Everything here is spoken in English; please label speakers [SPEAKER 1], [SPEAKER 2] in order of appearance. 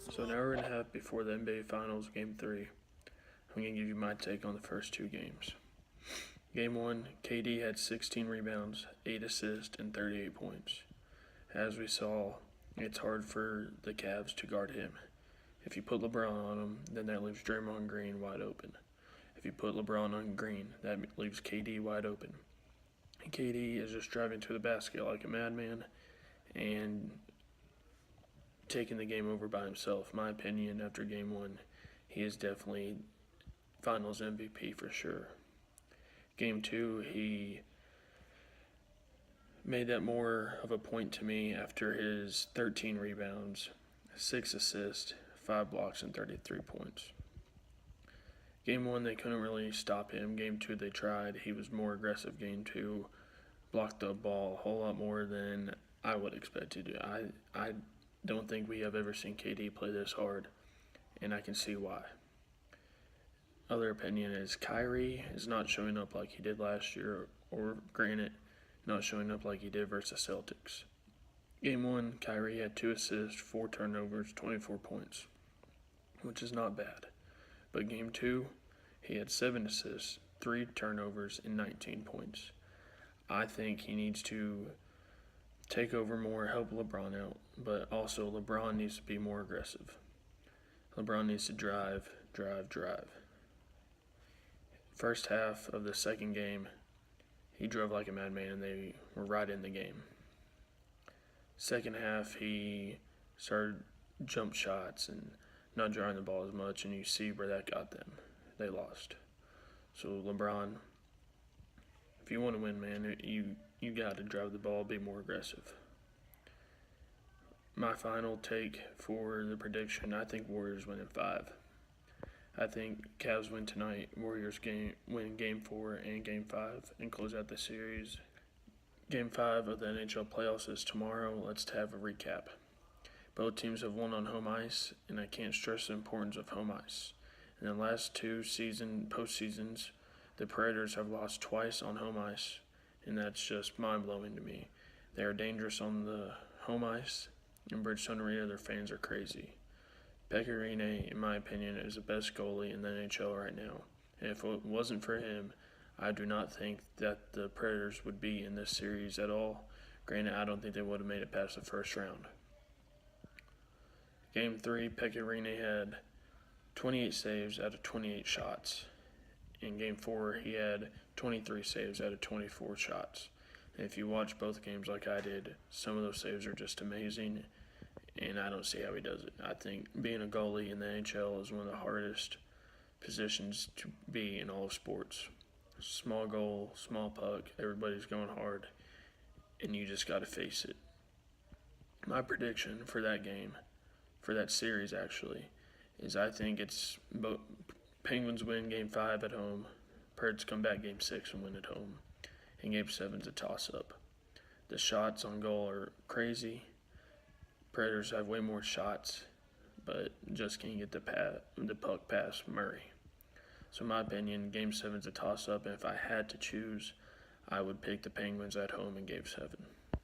[SPEAKER 1] So an hour and a half before the NBA Finals, Game 3, I'm going to give you my take on the first two games. Game 1, KD had 16 rebounds, 8 assists, and 38 points. As we saw, it's hard for the Cavs to guard him. If you put LeBron on him, then that leaves Draymond Green wide open. If you put LeBron on Green, that leaves KD wide open. And KD is just driving to the basket like a madman and taking the game over by himself. My opinion, after Game 1, he is definitely Finals MVP for sure. Game 2, he made that more of a point to me after his 13 rebounds, 6 assists, 5 blocks, and 33 points. Game 1, they couldn't really stop him. Game 2, they tried. He was more aggressive. Game 2, blocked the ball a whole lot more than I would expect to do. I don't think we have ever seen KD play this hard, and I can see why. Other opinion is Kyrie is not showing up like he did last year, or granted, not showing up like he did versus Celtics. Game 1, Kyrie had 2 assists, 4 turnovers, 24 points, which is not bad. But Game 2, he had 7 assists, 3 turnovers, and 19 points. I think he needs to take over more, help LeBron out, but also LeBron needs to be more aggressive. LeBron needs to drive. First half of the second game, he drove like a madman and they were right in the game. Second half, he started jump shots and not driving the ball as much, and you see where that got them. They lost. So LeBron, if you want to win, man, you got to drive the ball, be more aggressive. My final take for the prediction, I think Warriors win in 5. I think Cavs win tonight, Warriors win Game 4 and Game 5 and close out the series. Game 5 of the NHL Playoffs is tomorrow. Let's have a recap. Both teams have won on home ice, and I can't stress the importance of home ice. In the last 2 postseasons, the Predators have lost twice on home ice, and that's just mind-blowing to me. They are dangerous on the home ice. In Bridgestone Arena, their fans are crazy. Pekka Rinne, in my opinion, is the best goalie in the NHL right now. And if it wasn't for him, I do not think that the Predators would be in this series at all. Granted, I don't think they would have made it past the first round. Game 3, Pekka Rinne had 28 saves out of 28 shots. In Game 4, he had 23 saves out of 24 shots. And if you watch both games like I did, some of those saves are just amazing, and I don't see how he does it. I think being a goalie in the NHL is one of the hardest positions to be in all of sports. Small goal, small puck, everybody's going hard, and you just got to face it. My prediction for that game, for that series actually, is I think it's Penguins win Game 5 at home, Preds come back Game 6 and win at home, and Game 7's a toss-up. The shots on goal are crazy. Predators have way more shots, but just can't get the puck past Murray. So in my opinion, Game 7's a toss-up, and if I had to choose, I would pick the Penguins at home in Game 7.